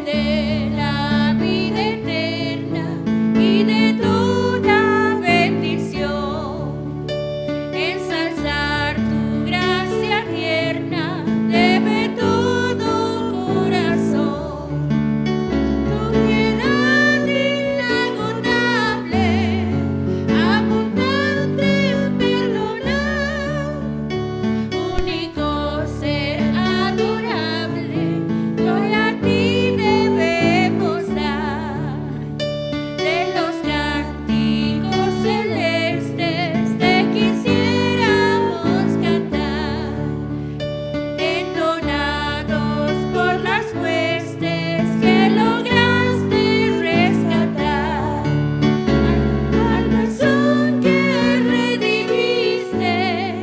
de la vida eterna y de toda bendición. Ensalzar tu gracia tierna debe todo corazón. Tu piedad inagotable, abundante en perdonar, único ser adorable, gloria a ti debemos dar. De los cánticos celestes te quisiéramos cantar, entonados por las huestes que lograste rescatar. Al corazón que redimiste,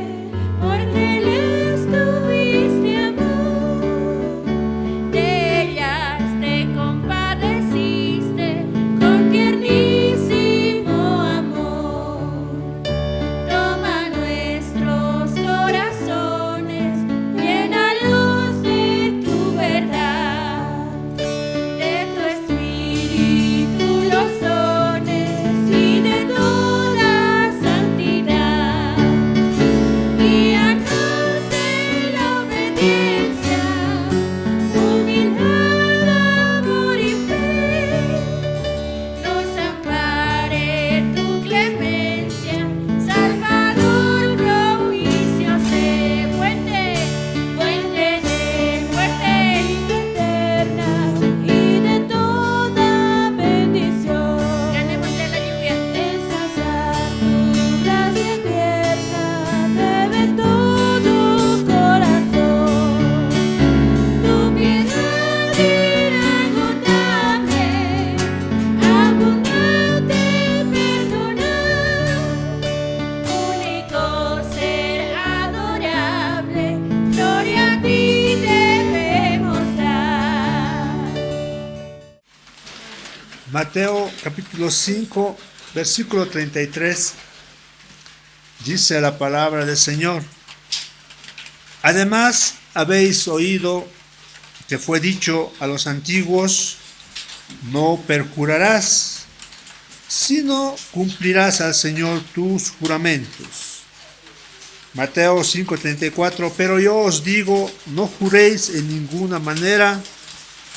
porque le estuviste amor, de ellas te compadeciste con tiernísimo amor. Toma nuestros corazones, llénalos de tu verdad, de tu espíritu los dones y de toda santidad. Guíanos en la obediencia, humildad, amor y fe. Nos ampare tu clemencia, Salvador, propicio sé. Fuente de muerte eterna y de toda bendición. Ganémosle la lluvia. Ensalzar tu gracia tierna debe todo corazón. Tu piedad inagotable, abundante en perdonar, único ser adorable, gloria a ti debemos dar. Mateo capítulo 5, versículo 33, dice la palabra del Señor. Además, habéis oído que fue dicho a los antiguos, no perjurarás, sino cumplirás al Señor tus juramentos. Mateo 5:34, pero yo os digo, no juréis en ninguna manera,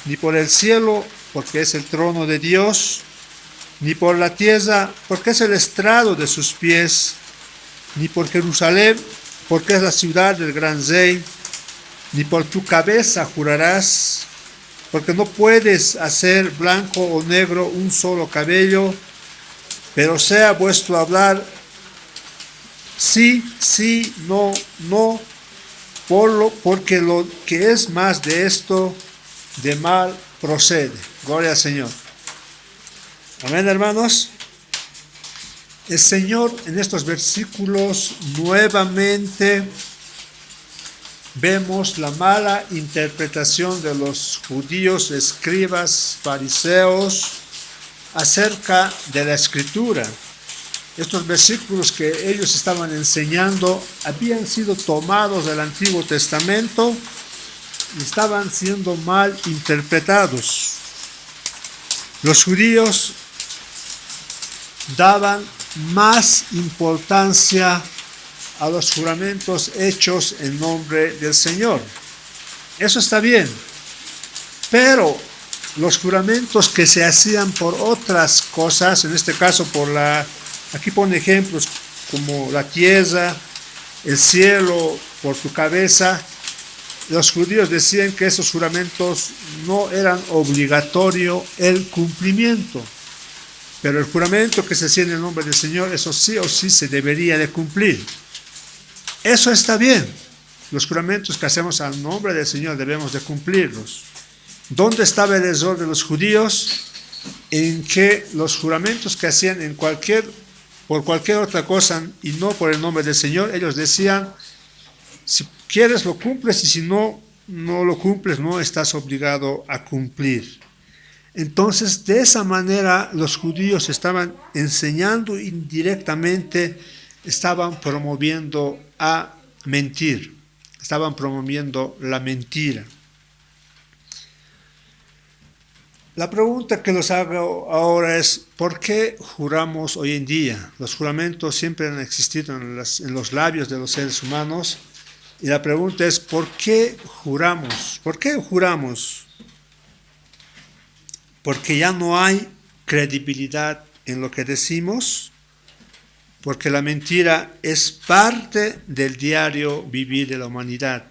ni por el cielo, porque es el trono de Dios, ni por la tierra, porque es el estrado de sus pies, ni por Jerusalén, porque es la ciudad del gran rey, ni por tu cabeza jurarás, porque no puedes hacer blanco o negro un solo cabello, pero sea vuestro hablar sí, sí, no, no, porque lo que es más de esto, de mal procede. Gloria al Señor. Amén, hermanos. El Señor en estos versículos nuevamente vemos la mala interpretación de los judíos, escribas, fariseos acerca de la Escritura. Estos versículos que ellos estaban enseñando habían sido tomados del Antiguo Testamento y estaban siendo mal interpretados. Los judíos daban más importancia a los juramentos hechos en nombre del Señor. Eso está bien, pero los juramentos que se hacían por otras cosas, en este caso aquí pone ejemplos como la tierra, el cielo, por tu cabeza. Los judíos decían que esos juramentos no eran obligatorio el cumplimiento, pero el juramento que se hacía en el nombre del Señor, eso sí o sí se debería de cumplir. Eso está bien. Los juramentos que hacemos al nombre del Señor debemos de cumplirlos. ¿Dónde estaba el error de los judíos? En que los juramentos que hacían por cualquier otra cosa y no por el nombre del Señor, ellos decían, si quieres lo cumples y si no, no lo cumples, no estás obligado a cumplir. Entonces, de esa manera, los judíos estaban enseñando indirectamente, estaban promoviendo a mentir, estaban promoviendo la mentira. La pregunta que los hago ahora es, ¿por qué juramos hoy en día? Los juramentos siempre han existido en los labios de los seres humanos. Y la pregunta es, ¿por qué juramos? ¿Por qué juramos? Porque ya no hay credibilidad en lo que decimos, porque la mentira es parte del diario vivir de la humanidad.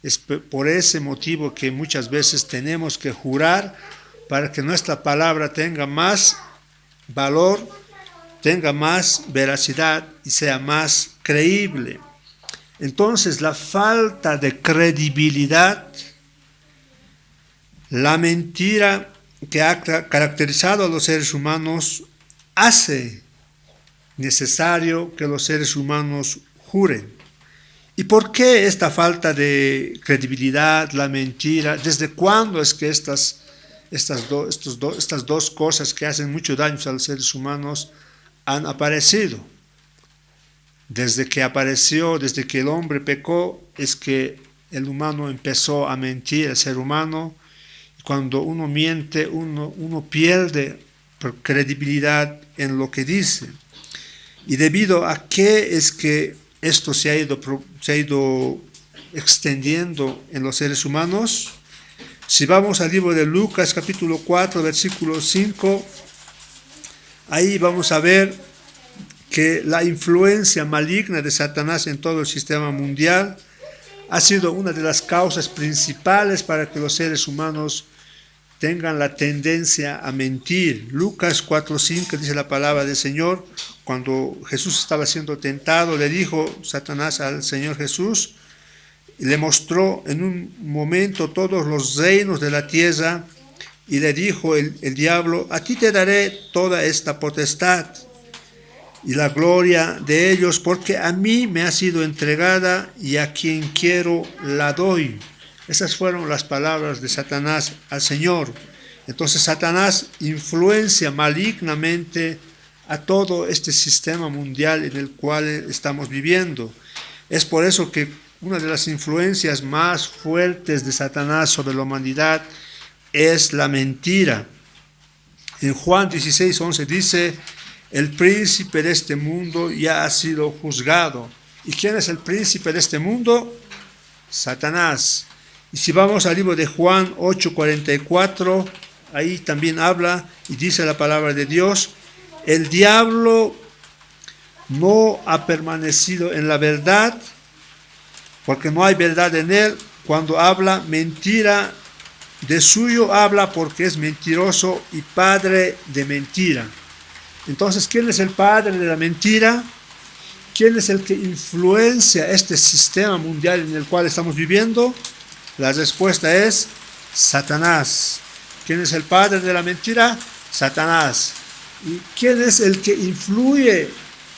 Es por ese motivo que muchas veces tenemos que jurar para que nuestra palabra tenga más valor, tenga más veracidad y sea más creíble. Entonces, la falta de credibilidad, la mentira que ha caracterizado a los seres humanos, hace necesario que los seres humanos juren. ¿Y por qué esta falta de credibilidad, la mentira? ¿Desde cuándo es que estas dos cosas que hacen mucho daño a los seres humanos han aparecido? Desde que apareció, desde que el hombre pecó, es que el humano empezó a mentir, el ser humano. Cuando uno miente, uno pierde credibilidad en lo que dice. ¿Y debido a qué es que esto se ha ido extendiendo en los seres humanos? Si vamos al libro de Lucas, capítulo 4, versículo 5, ahí vamos a ver que la influencia maligna de Satanás en todo el sistema mundial ha sido una de las causas principales para que los seres humanos tengan la tendencia a mentir. Lucas 4:5 dice la palabra del Señor, cuando Jesús estaba siendo tentado, le dijo Satanás al Señor Jesús, y le mostró en un momento todos los reinos de la tierra, y le dijo el diablo, a ti te daré toda esta potestad y la gloria de ellos, porque a mí me ha sido entregada y a quien quiero la doy. Esas fueron las palabras de Satanás al Señor. Entonces Satanás influencia malignamente a todo este sistema mundial en el cual estamos viviendo. Es por eso que una de las influencias más fuertes de Satanás sobre la humanidad es la mentira. En Juan 16:11 dice, el príncipe de este mundo ya ha sido juzgado. ¿Y quién es el príncipe de este mundo? Satanás. Y si vamos al libro de Juan 8:44, ahí también habla y dice la palabra de Dios, el diablo no ha permanecido en la verdad, porque no hay verdad en él. Cuando habla mentira, de suyo habla porque es mentiroso y padre de mentira. Entonces, ¿quién es el padre de la mentira? ¿Quién es el que influencia este sistema mundial en el cual estamos viviendo? La respuesta es Satanás. ¿Quién es el padre de la mentira? Satanás. ¿Y quién es el que influye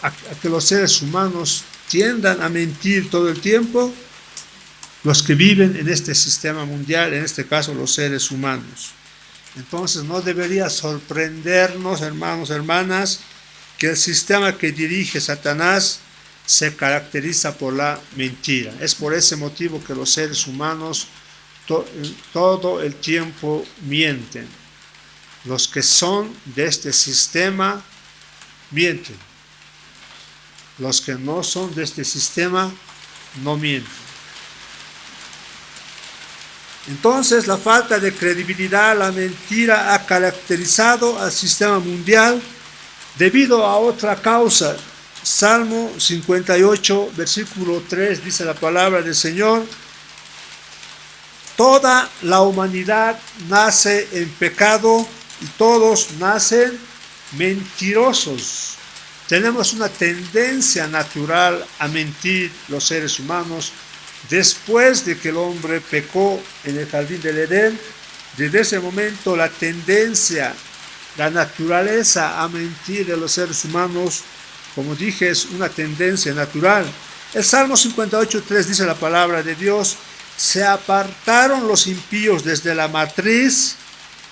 a que los seres humanos tiendan a mentir todo el tiempo? Los que viven en este sistema mundial, en este caso los seres humanos. Entonces no debería sorprendernos, hermanos, hermanas, que el sistema que dirige Satanás se caracteriza por la mentira. Es por ese motivo que los seres humanos todo el tiempo mienten. Los que son de este sistema mienten. Los que no son de este sistema no mienten. Entonces, la falta de credibilidad, la mentira ha caracterizado al sistema mundial debido a otra causa. Salmo 58, versículo 3, dice la palabra del Señor, toda la humanidad nace en pecado y todos nacen mentirosos. Tenemos una tendencia natural a mentir los seres humanos. Después de que el hombre pecó en el jardín del Edén, desde ese momento la tendencia, la naturaleza a mentir de los seres humanos, como dije, es una tendencia natural. El Salmo 58:3 dice la palabra de Dios, se apartaron los impíos desde la matriz,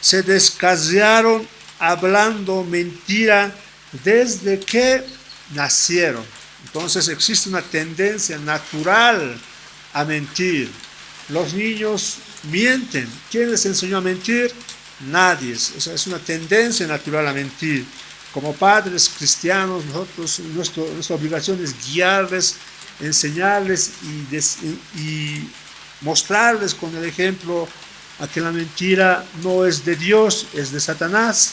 se descarriaron hablando mentira desde que nacieron. Entonces existe una tendencia natural a mentir. Los niños mienten. ¿Quién les enseñó a mentir? nadie. Es una tendencia natural a mentir. Como padres cristianos, nuestra obligación es guiarles, enseñarles y mostrarles con el ejemplo a que la mentira no es de Dios, es de Satanás.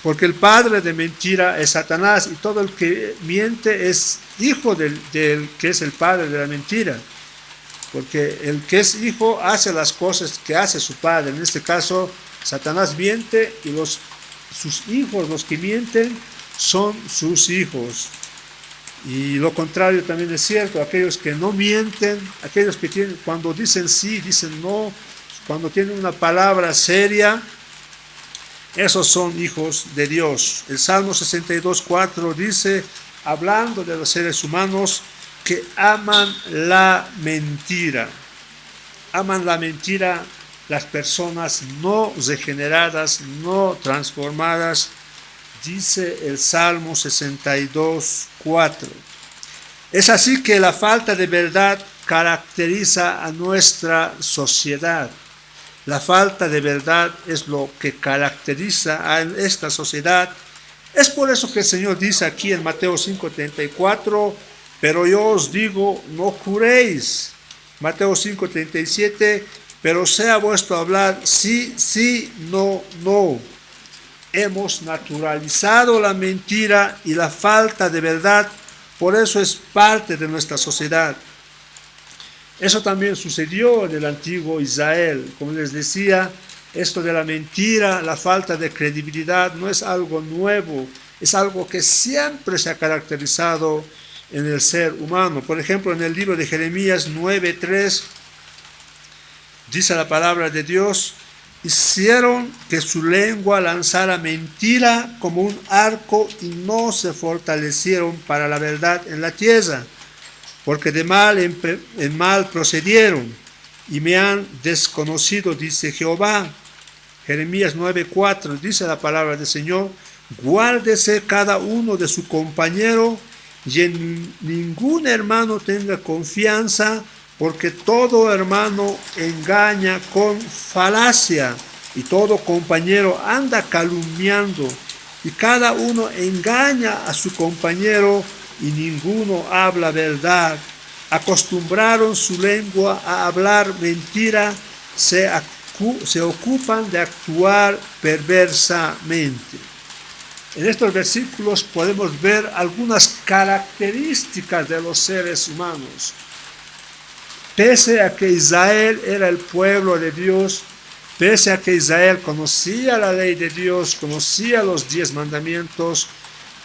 Porque el padre de mentira es Satanás y todo el que miente es hijo del que es el padre de la mentira. Porque el que es hijo hace las cosas que hace su padre. En este caso, Satanás miente y sus hijos, los que mienten, son sus hijos. Y lo contrario también es cierto, aquellos que no mienten, aquellos que cuando dicen sí, dicen no, cuando tienen una palabra seria, esos son hijos de Dios. El Salmo 62:4 dice, hablando de los seres humanos, que aman la mentira. Aman la mentira las personas no regeneradas, no transformadas, dice el Salmo 62:4. Es así que la falta de verdad caracteriza a nuestra sociedad. La falta de verdad es lo que caracteriza a esta sociedad. Es por eso que el Señor dice aquí en Mateo 5:34, pero yo os digo, no juréis. Mateo 5:37, pero sea vuestro hablar sí, sí, no, no. Hemos naturalizado la mentira y la falta de verdad, por eso es parte de nuestra sociedad. Eso también sucedió en el antiguo Israel. Como les decía, esto de la mentira, la falta de credibilidad no es algo nuevo, es algo que siempre se ha caracterizado en el ser humano. Por ejemplo, en el libro de Jeremías 9:3 dice la palabra de Dios, hicieron que su lengua lanzara mentira como un arco y no se fortalecieron para la verdad en la tierra. Porque de mal en mal procedieron y me han desconocido, dice Jehová. Jeremías 9:4 dice la palabra del Señor, guárdese cada uno de su compañero y en ningún hermano tenga confianza, porque todo hermano engaña con falacia y todo compañero anda calumniando y cada uno engaña a su compañero y ninguno habla verdad. Acostumbraron su lengua a hablar mentira, se ocupan de actuar perversamente. En estos versículos podemos ver algunas características de los seres humanos. Pese a que Israel era el pueblo de Dios, pese a que Israel conocía la ley de Dios, conocía los 10 mandamientos,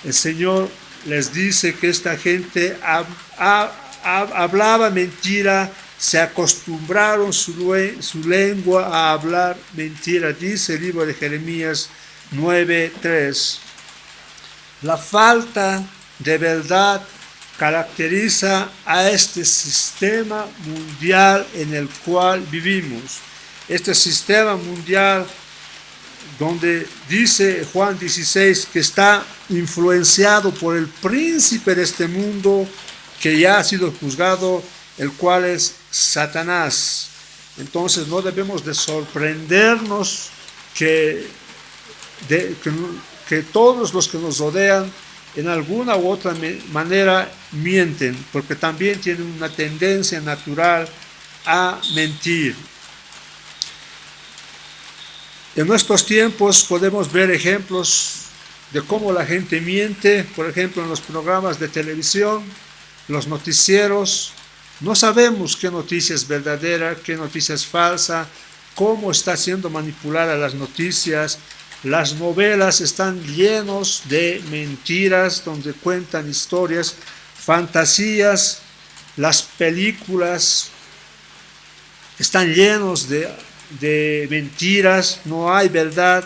el Señor les dice que esta gente hablaba mentira, se acostumbraron su lengua a hablar mentira, dice el libro de Jeremías 9:3. La falta de verdad caracteriza a este sistema mundial en el cual vivimos. Este sistema mundial donde dice Juan 16 que está influenciado por el príncipe de este mundo que ya ha sido juzgado, el cual es Satanás. Entonces no debemos de sorprendernos que todos los que nos rodean en alguna u otra manera mienten, porque también tienen una tendencia natural a mentir. En nuestros tiempos podemos ver ejemplos de cómo la gente miente, por ejemplo en los programas de televisión, los noticieros. No sabemos qué noticia es verdadera, qué noticia es falsa, cómo está siendo manipulada las noticias. Las novelas están llenos de mentiras, donde cuentan historias, fantasías. Las películas están llenos de mentiras, no hay verdad.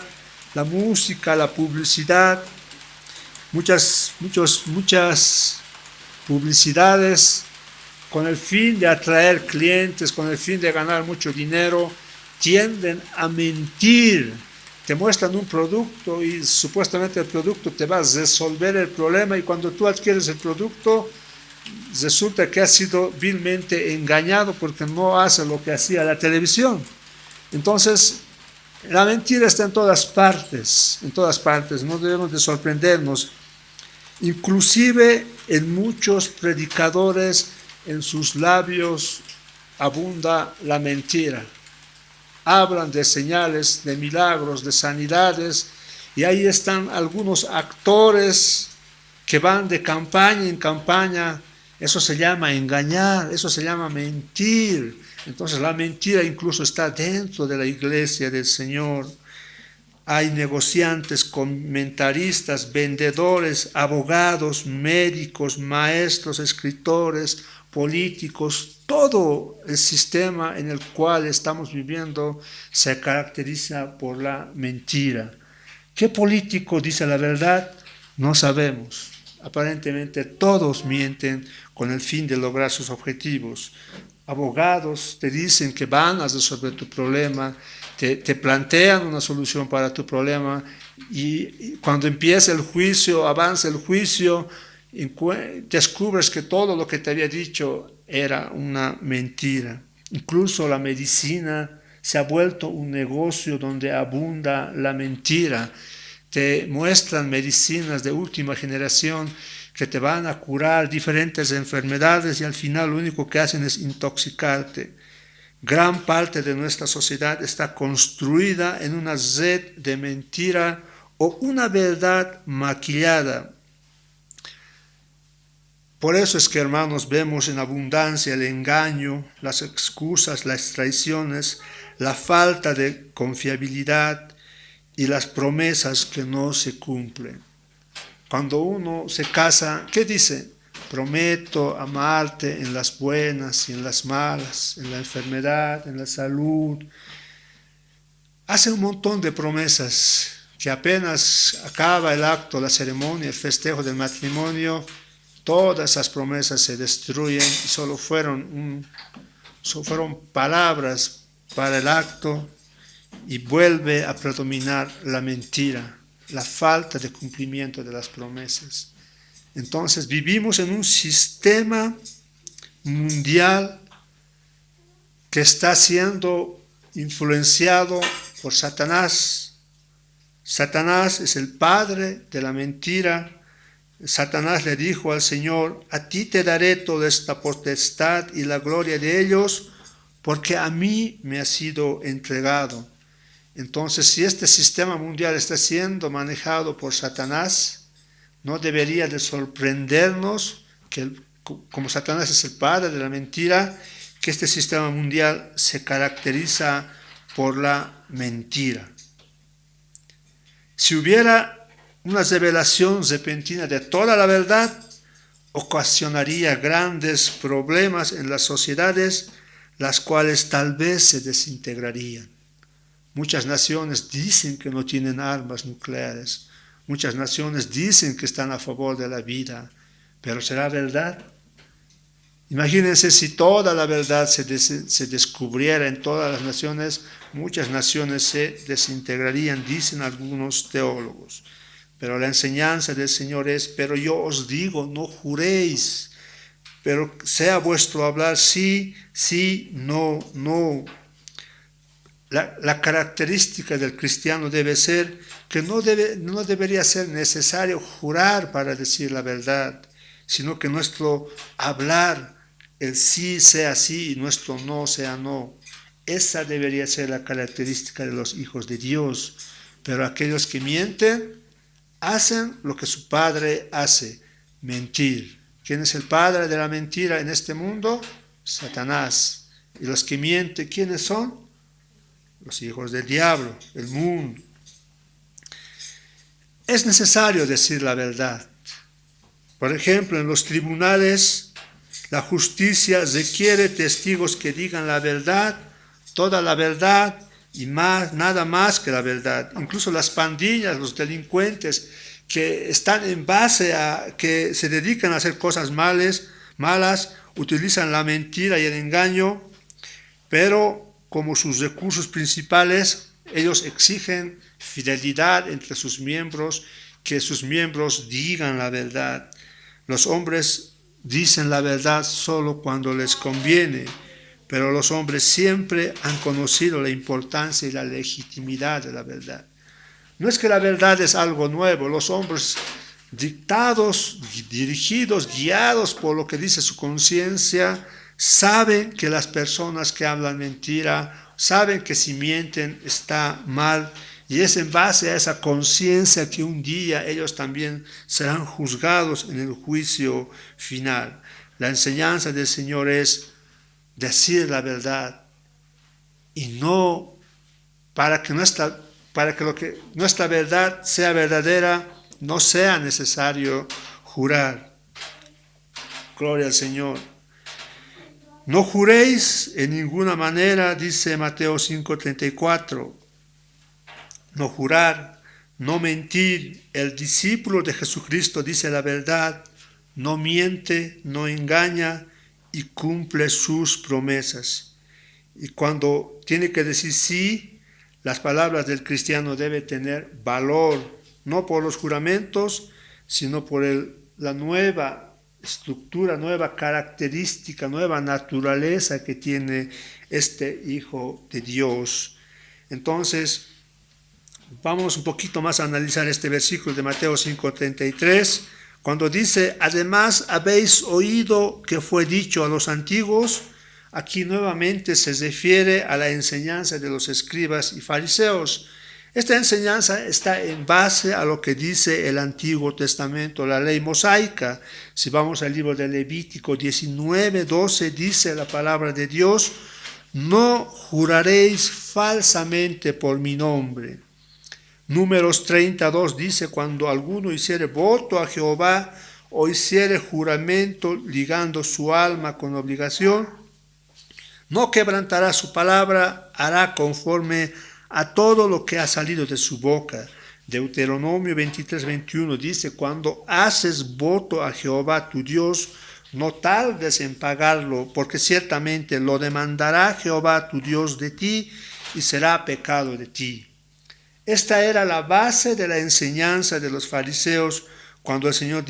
La música, la publicidad, muchas publicidades con el fin de atraer clientes, con el fin de ganar mucho dinero, tienden a mentir. Te muestran un producto y supuestamente el producto te va a resolver el problema, y cuando tú adquieres el producto resulta que has sido vilmente engañado porque no hace lo que hacía la televisión. Entonces La mentira está en todas partes, no debemos de sorprendernos. Inclusive en muchos predicadores, en sus labios abunda la mentira. Hablan de señales, de milagros, de sanidades, y ahí están algunos actores que van de campaña en campaña. Eso se llama engañar, eso se llama mentir. Entonces la mentira incluso está dentro de la iglesia del Señor. Hay negociantes, comentaristas, vendedores, abogados, médicos, maestros, escritores, políticos. Todo el sistema en el cual estamos viviendo se caracteriza por la mentira. ¿Qué político dice la verdad? No sabemos. Aparentemente todos mienten con el fin de lograr sus objetivos. Abogados te dicen que van a resolver tu problema, te plantean una solución para tu problema, y cuando empieza el juicio, avanza el juicio, descubres que todo lo que te había dicho era una mentira. Incluso la medicina se ha vuelto un negocio donde abunda la mentira. Te muestran medicinas de última generación que te van a curar diferentes enfermedades y al final lo único que hacen es intoxicarte. Gran parte de nuestra sociedad está construida en una red de mentira o una verdad maquillada. Por eso es que, hermanos, vemos en abundancia el engaño, las excusas, las traiciones, la falta de confiabilidad y las promesas que no se cumplen. Cuando uno se casa, ¿qué dice? Prometo amarte en las buenas y en las malas, en la enfermedad, en la salud. Hace un montón de promesas que apenas acaba el acto, la ceremonia, el festejo del matrimonio, todas esas promesas se destruyen y solo fueron palabras para el acto, y vuelve a predominar la mentira, la falta de cumplimiento de las promesas. Entonces vivimos en un sistema mundial que está siendo influenciado por Satanás. Satanás es el padre de la mentira. Satanás le dijo al Señor: a ti te daré toda esta potestad y la gloria de ellos, porque a mí me ha sido entregado. Entonces, si este sistema mundial está siendo manejado por Satanás, no debería de sorprendernos que, como Satanás es el padre de la mentira, que este sistema mundial se caracteriza por la mentira. Si hubiera una revelación repentina de toda la verdad, ocasionaría grandes problemas en las sociedades, las cuales tal vez se desintegrarían. Muchas naciones dicen que no tienen armas nucleares. Muchas naciones dicen que están a favor de la vida. ¿Pero será verdad? Imagínense si toda la verdad se descubriera en todas las naciones, muchas naciones se desintegrarían, dicen algunos teólogos. Pero la enseñanza del Señor es: pero yo os digo, no juréis, pero sea vuestro hablar sí, sí, no, no. La característica del cristiano debe ser que no debería ser necesario jurar para decir la verdad, sino que nuestro hablar, el sí sea sí y nuestro no sea no. Esa debería ser la característica de los hijos de Dios. Pero aquellos que mienten hacen lo que su padre hace: mentir. ¿Quién es el padre de la mentira en este mundo? Satanás. Y los que mienten, ¿quiénes son? Los hijos del diablo, el mundo. Es necesario decir la verdad. Por ejemplo, en los tribunales, la justicia requiere testigos que digan la verdad, toda la verdad y más, nada más que la verdad. Incluso las pandillas, los delincuentes que están en base a que se dedican a hacer cosas malas, utilizan la mentira y el engaño, pero como sus recursos principales, ellos exigen fidelidad entre sus miembros, que sus miembros digan la verdad. Los hombres dicen la verdad solo cuando les conviene, pero los hombres siempre han conocido la importancia y la legitimidad de la verdad. No es que la verdad es algo nuevo, los hombres dictados, dirigidos, guiados por lo que dice su conciencia, saben que las personas que hablan mentira, saben que si mienten está mal, y es en base a esa conciencia que un día ellos también serán juzgados en el juicio final. La enseñanza del Señor es decir la verdad y no para que nuestra verdad sea verdadera, no sea necesario jurar. Gloria al Señor. No juréis en ninguna manera, dice Mateo 5:34. No jurar, no mentir. El discípulo de Jesucristo dice la verdad, no miente, no engaña y cumple sus promesas. Y cuando tiene que decir sí, las palabras del cristiano deben tener valor, no por los juramentos, sino por la nueva estructura, nueva característica, nueva naturaleza que tiene este Hijo de Dios. Entonces, vamos un poquito más a analizar este versículo de Mateo 5:33, cuando dice, además habéis oído que fue dicho a los antiguos. Aquí nuevamente se refiere a la enseñanza de los escribas y fariseos. Esta enseñanza está en base a lo que dice el Antiguo Testamento, la ley mosaica. Si vamos al libro de Levítico 19:12, dice la palabra de Dios, no juraréis falsamente por mi nombre. Números 32 dice, cuando alguno hiciere voto a Jehová o hiciere juramento ligando su alma con obligación, no quebrantará su palabra, hará conforme a todo lo que ha salido de su boca. Deuteronomio 23:21 dice, cuando haces voto a Jehová tu Dios, no tardes en pagarlo, porque ciertamente lo demandará Jehová tu Dios de ti y será pecado de ti. Esta era la base de la enseñanza de los fariseos cuando el Señor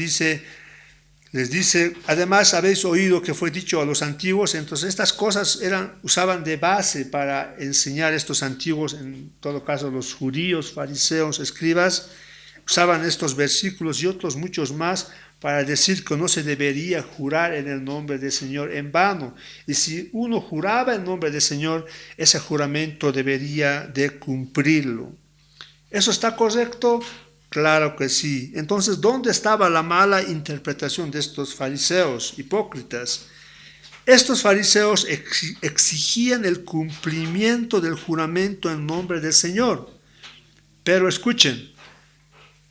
les dice, además habéis oído que fue dicho a los antiguos. Entonces estas cosas usaban de base para enseñar estos antiguos, en todo caso los judíos, fariseos, escribas, usaban estos versículos y otros muchos más para decir que no se debería jurar en el nombre del Señor en vano. Y si uno juraba en nombre del Señor, ese juramento debería de cumplirlo. ¿Eso está correcto? Claro que sí. Entonces, ¿dónde estaba la mala interpretación de estos fariseos hipócritas? Estos fariseos exigían el cumplimiento del juramento en nombre del Señor. Pero escuchen,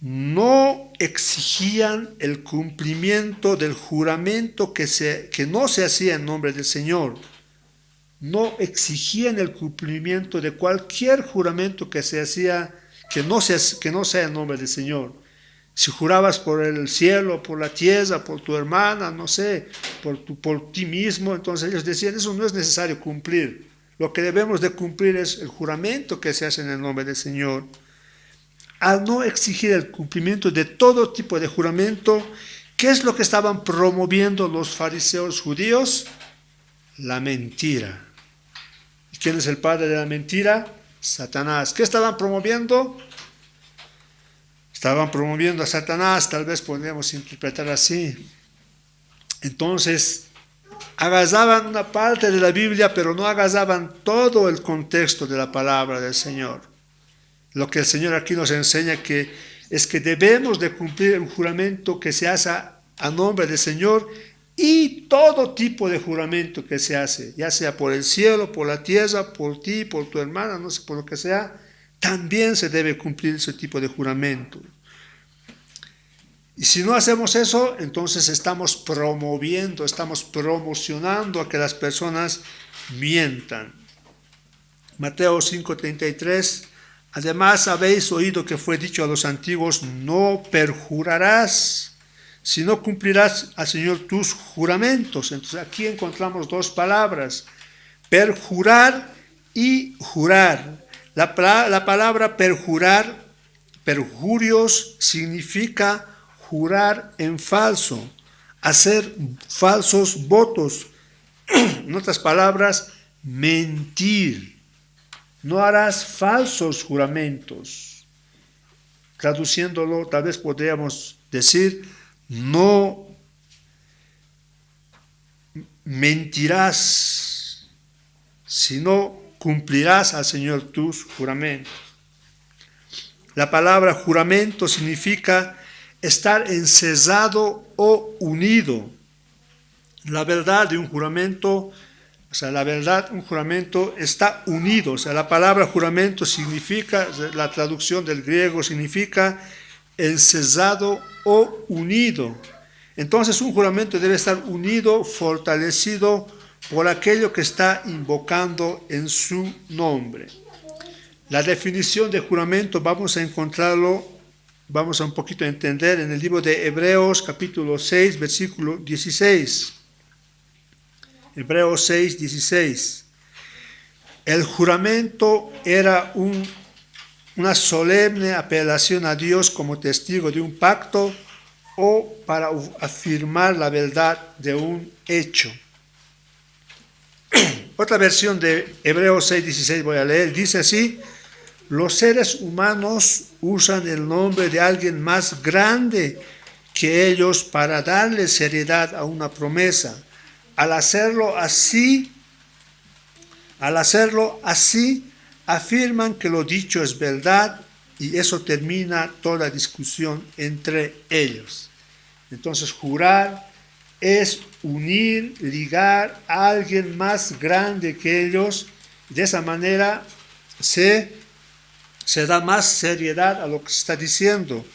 no exigían el cumplimiento del juramento que no se hacía en nombre del Señor. No exigían el cumplimiento de cualquier juramento que se hacía que no sea en nombre del Señor. Si jurabas por el cielo, por la tierra, por tu hermana, no sé, por ti mismo, entonces ellos decían, eso no es necesario cumplir. Lo que debemos de cumplir es el juramento que se hace en el nombre del Señor. Al no exigir el cumplimiento de todo tipo de juramento, ¿qué es lo que estaban promoviendo los fariseos judíos? La mentira. ¿Y quién es el padre de la mentira? Satanás. ¿Qué estaban promoviendo? Estaban promoviendo a Satanás, tal vez podríamos interpretar así. Entonces, agarraban una parte de la Biblia, pero no agarraban todo el contexto de la palabra del Señor. Lo que el Señor aquí nos enseña es que debemos de cumplir el juramento que se hace a nombre del Señor y todo tipo de juramento que se hace, ya sea por el cielo, por la tierra, por ti, por tu hermana, no sé, por lo que sea, también se debe cumplir ese tipo de juramento. Y si no hacemos eso, entonces estamos promocionando a que las personas mientan. Mateo 5:33, además habéis oído que fue dicho a los antiguos, no perjurarás, si no cumplirás al Señor tus juramentos. Entonces aquí encontramos dos palabras, perjurar y jurar. La palabra perjurar, perjurios, significa jurar en falso, hacer falsos votos. En otras palabras, mentir. No harás falsos juramentos. Traduciéndolo, tal vez podríamos decir, no mentirás, sino cumplirás al Señor tus juramentos. La palabra juramento significa estar encesado o unido. La verdad de un juramento, un juramento está unido. O sea, la palabra juramento significa, la traducción del griego significa encesado o unido. Entonces un juramento debe estar unido, fortalecido por aquello que está invocando en su nombre. La definición de juramento vamos a encontrarlo, vamos a un poquito entender en el libro de Hebreos capítulo 6, versículo 16. Hebreos 6, 16. El juramento era una solemne apelación a Dios como testigo de un pacto o para afirmar la verdad de un hecho. Otra versión de Hebreos 6, 16 voy a leer, dice así: los seres humanos usan el nombre de alguien más grande que ellos para darle seriedad a una promesa. Al hacerlo así, afirman que lo dicho es verdad y eso termina toda discusión entre ellos. Entonces, jurar es unir, ligar a alguien más grande que ellos. De esa manera se da más seriedad a lo que se está diciendo.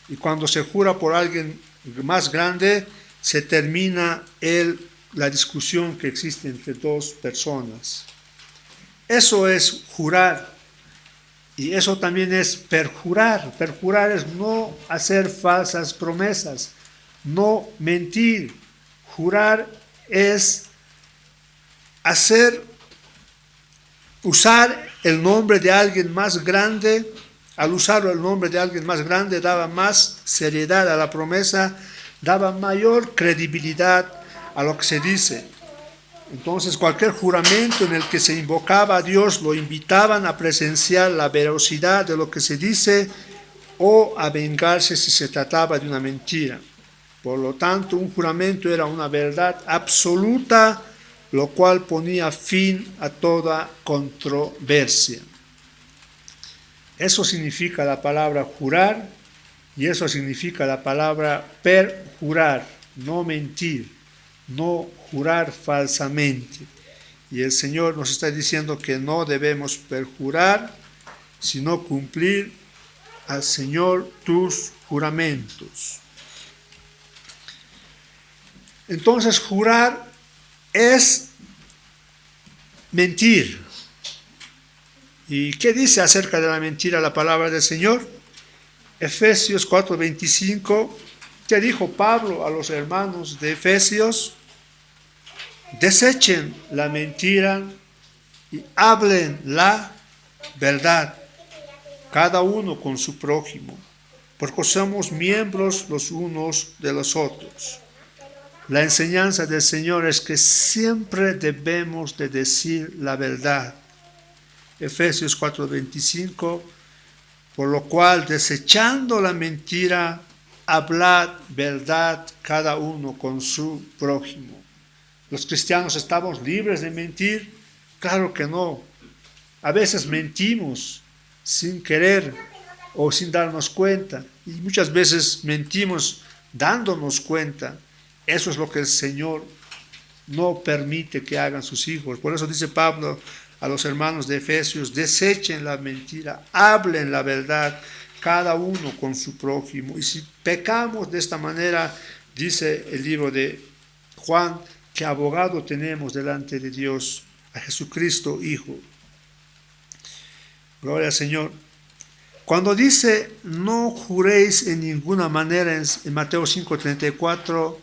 Y cuando se jura por alguien más grande, se termina la discusión que existe entre dos personas. Eso es jurar. Y eso también es perjurar. Perjurar es no hacer falsas promesas, no mentir. Jurar es usar el nombre de alguien más grande. Al usar el nombre de alguien más grande daba más seriedad a la promesa, daba mayor credibilidad a lo que se dice. Entonces cualquier juramento en el que se invocaba a Dios lo invitaban a presenciar la veracidad de lo que se dice o a vengarse si se trataba de una mentira. Por lo tanto, un juramento era una verdad absoluta, lo cual ponía fin a toda controversia. Eso significa la palabra jurar y eso significa la palabra perjurar, no mentir, no jurar falsamente. Y el Señor nos está diciendo que no debemos perjurar, sino cumplir al Señor tus juramentos. Entonces, jurar es mentir. ¿Y qué dice acerca de la mentira la palabra del Señor? Efesios 4:25, ¿qué dijo Pablo a los hermanos de Efesios? Desechen la mentira y hablen la verdad, cada uno con su prójimo, porque somos miembros los unos de los otros. La enseñanza del Señor es que siempre debemos de decir la verdad. Efesios 4:25, por lo cual, desechando la mentira, hablad verdad cada uno con su prójimo. ¿Los cristianos estamos libres de mentir? Claro que no. A veces mentimos sin querer o sin darnos cuenta. Y muchas veces mentimos dándonos cuenta. Eso es lo que el Señor no permite que hagan sus hijos. Por eso dice Pablo a los hermanos de Efesios: desechen la mentira, hablen la verdad, cada uno con su prójimo. Y si pecamos de esta manera, dice el libro de Juan, que abogado tenemos delante de Dios, a Jesucristo Hijo. Gloria al Señor. Cuando dice no juréis en ninguna manera en Mateo 5:34,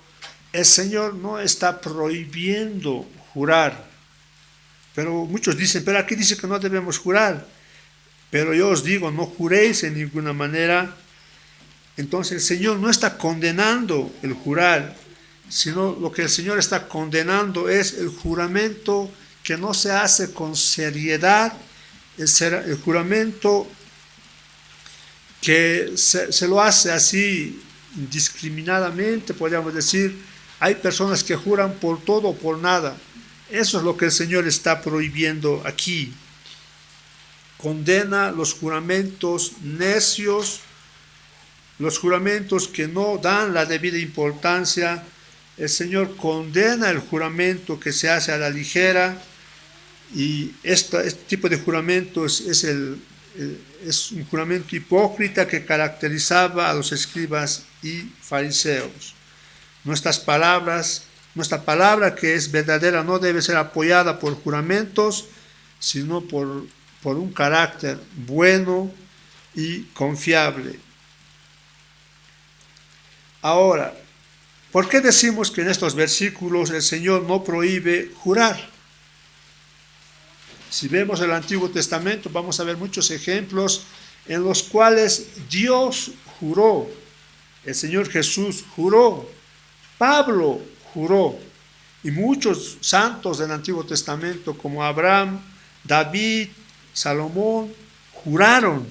el Señor no está prohibiendo jurar. Pero muchos dicen, pero aquí dice que no debemos jurar. Pero yo os digo, no juréis en ninguna manera. Entonces el Señor no está condenando el jurar, sino lo que el Señor está condenando es el juramento que no se hace con seriedad, el juramento que se lo hace así indiscriminadamente, podríamos decir. Hay personas que juran por todo o por nada. Eso es lo que el Señor está prohibiendo aquí. Condena los juramentos necios, los juramentos que no dan la debida importancia. El Señor condena el juramento que se hace a la ligera, y este tipo de juramento es un juramento hipócrita que caracterizaba a los escribas y fariseos. Nuestra palabra que es verdadera no debe ser apoyada por juramentos, sino por un carácter bueno y confiable. Ahora, ¿por qué decimos que en estos versículos el Señor no prohíbe jurar? Si vemos el Antiguo Testamento, vamos a ver muchos ejemplos en los cuales Dios juró. El Señor Jesús juró. Pablo juró. Y muchos santos del Antiguo Testamento, como Abraham, David, Salomón, juraron.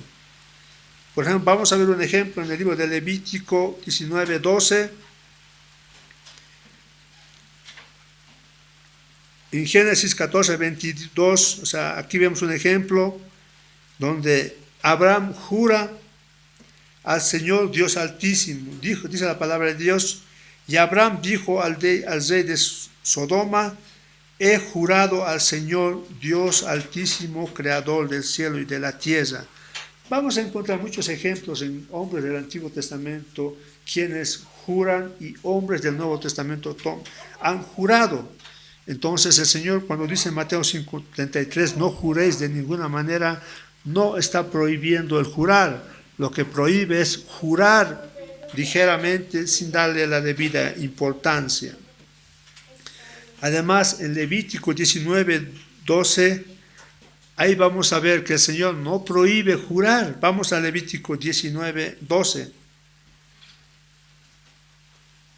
Por ejemplo, vamos a ver un ejemplo en el libro de Levítico 19:12. En Génesis 14:22, o sea, aquí vemos un ejemplo donde Abraham jura al Señor Dios Altísimo. Dice la palabra de Dios: y Abraham dijo al rey de Sodoma: he jurado al Señor Dios Altísimo, creador del cielo y de la tierra. Vamos a encontrar muchos ejemplos en hombres del Antiguo Testamento quienes juran, y hombres del Nuevo Testamento han jurado. Entonces el Señor, cuando dice en Mateo 5:33, no juréis de ninguna manera, no está prohibiendo el jurar. Lo que prohíbe es jurar ligeramente sin darle la debida importancia. Además, en Levítico 19:12, ahí vamos a ver que el Señor no prohíbe jurar. Vamos a Levítico 19:12.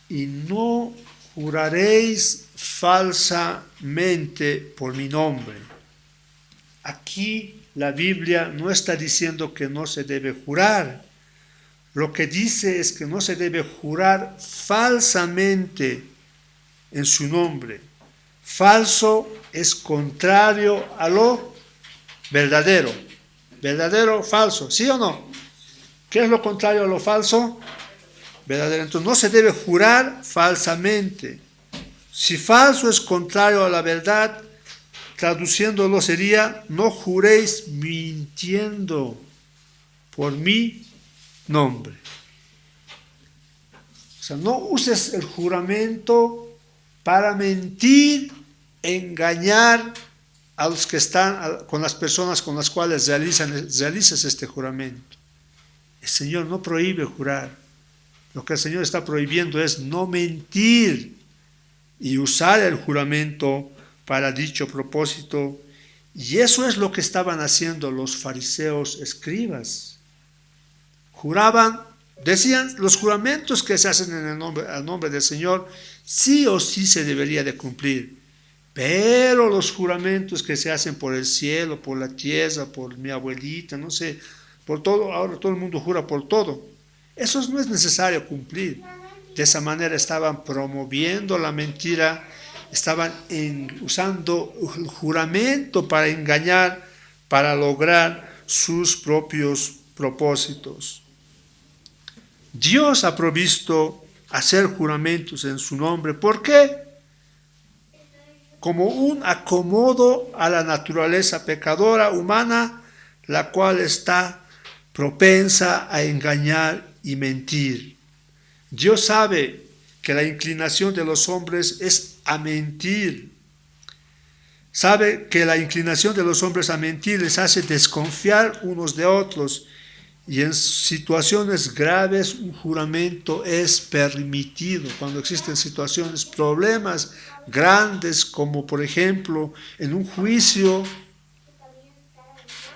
Y no juraréis falsamente por mi nombre. Aquí la Biblia no está diciendo que no se debe jurar. Lo que dice es que no se debe jurar falsamente en su nombre. Falso es contrario a lo verdadero. Verdadero, falso, ¿sí o no? ¿Qué es lo contrario a lo falso? Verdadero. Entonces no se debe jurar falsamente. Si falso es contrario a la verdad, traduciéndolo sería: no juréis mintiendo por mi nombre. O sea, no uses el juramento para mentir, engañar a los que están, con las personas con las cuales realizas este juramento. El Señor no prohíbe jurar. Lo que el Señor está prohibiendo es no mentir y usar el juramento para dicho propósito. Y eso es lo que estaban haciendo los fariseos escribas. Juraban, decían, los juramentos que se hacen en al nombre del Señor, sí o sí se debería de cumplir. Pero los juramentos que se hacen por el cielo, por la tierra, por mi abuelita, no sé, por todo, ahora todo el mundo jura por todo. Eso no es necesario cumplir. De esa manera estaban promoviendo la mentira, estaban usando el juramento para engañar, para lograr sus propios propósitos. Dios ha provisto hacer juramentos en su nombre. ¿Por qué? Como un acomodo a la naturaleza pecadora humana, la cual está propensa a engañar y mentir. Dios sabe que la inclinación de los hombres es a mentir. Sabe que la inclinación de los hombres a mentir les hace desconfiar unos de otros, y en situaciones graves un juramento es permitido. Cuando existen situaciones, problemas grandes, como por ejemplo en un juicio,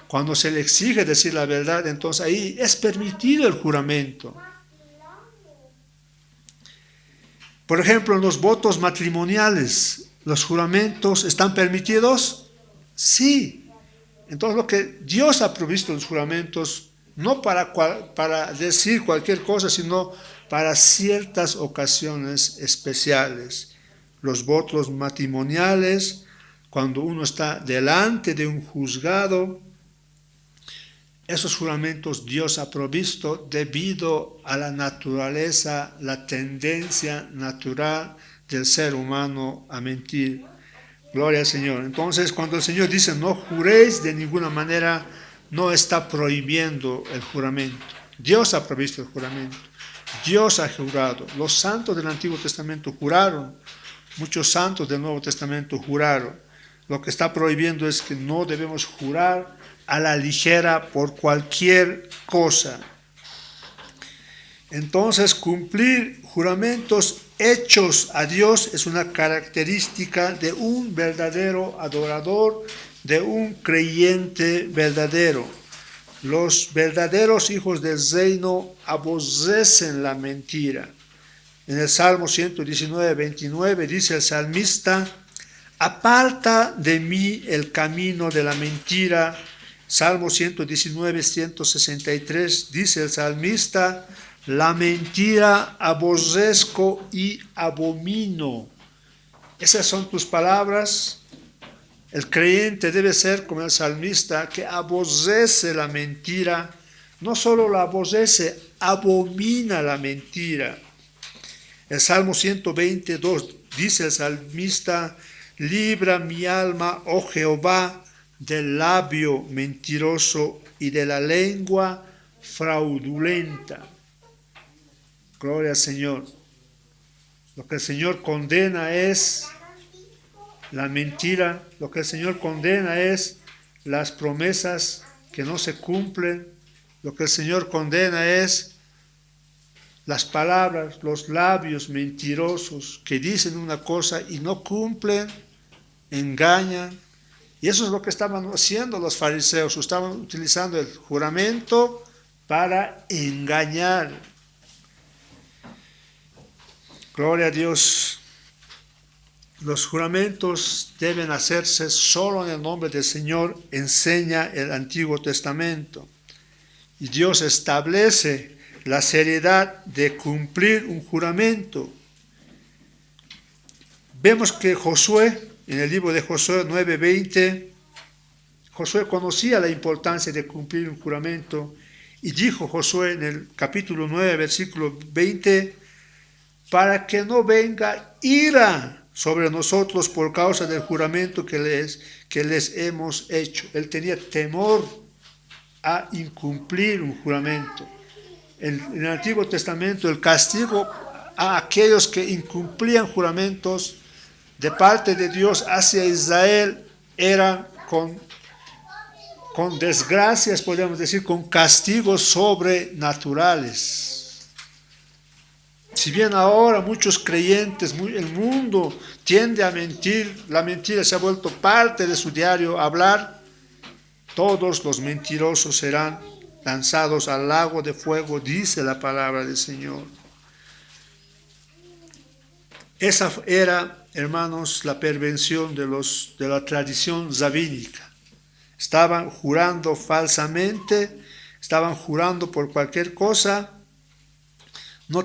cuando se le exige decir la verdad, entonces ahí es permitido el juramento. Por ejemplo, en los votos matrimoniales, ¿Los juramentos están permitidos? Sí. Entonces lo que Dios ha provisto los juramentos, no para decir cualquier cosa, sino para ciertas ocasiones especiales. Los votos matrimoniales, cuando uno está delante de un juzgado, esos juramentos Dios ha provisto debido a la naturaleza, la tendencia natural del ser humano a mentir. Gloria al Señor. Entonces, cuando el Señor dice no juréis de ninguna manera, no está prohibiendo el juramento. Dios ha provisto el juramento. Dios ha jurado. Los santos del Antiguo Testamento juraron. Muchos santos del Nuevo Testamento juraron. Lo que está prohibiendo es que no debemos jurar a la ligera por cualquier cosa. Entonces, cumplir juramentos hechos a Dios es una característica de un verdadero adorador, de un creyente verdadero. Los verdaderos hijos del reino aborrecen la mentira. En el Salmo 119, 29 dice el salmista: aparta de mí el camino de la mentira. Salmo 119, 163 dice el salmista: la mentira aborrezco y abomino. Esas son tus palabras. El creyente debe ser como el salmista, que aborrece la mentira. No solo la aborrece, abomina la mentira. El Salmo 122 dice el salmista: libra mi alma, oh Jehová, del labio mentiroso y de la lengua fraudulenta. Gloria al Señor. Lo que el Señor condena es la mentira. Lo que el Señor condena es las promesas que no se cumplen. Lo que el Señor condena es las palabras, los labios mentirosos que dicen una cosa y no cumplen, engañan. Y eso es lo que estaban haciendo los fariseos. Estaban utilizando el juramento para engañar. Gloria a Dios. Los juramentos deben hacerse solo en el nombre del Señor, enseña el Antiguo Testamento. Y Dios establece la seriedad de cumplir un juramento. Vemos que Josué, en el libro de Josué 9:20, Josué conocía la importancia de cumplir un juramento y dijo Josué en el capítulo 9, versículo 20, para que no venga ira sobre nosotros por causa del juramento que les hemos hecho. Él tenía temor a incumplir un juramento. En el Antiguo Testamento el castigo a aquellos que incumplían juramentos de parte de Dios hacia Israel era con desgracias, podríamos decir, con castigos sobrenaturales. Si bien ahora muchos creyentes, el mundo tiende a mentir, la mentira se ha vuelto parte de su diario hablar, todos los mentirosos serán lanzados al lago de fuego, dice la palabra del Señor. Esa era, hermanos, la perversión de la tradición rabínica. Estaban jurando falsamente, estaban jurando por cualquier cosa. El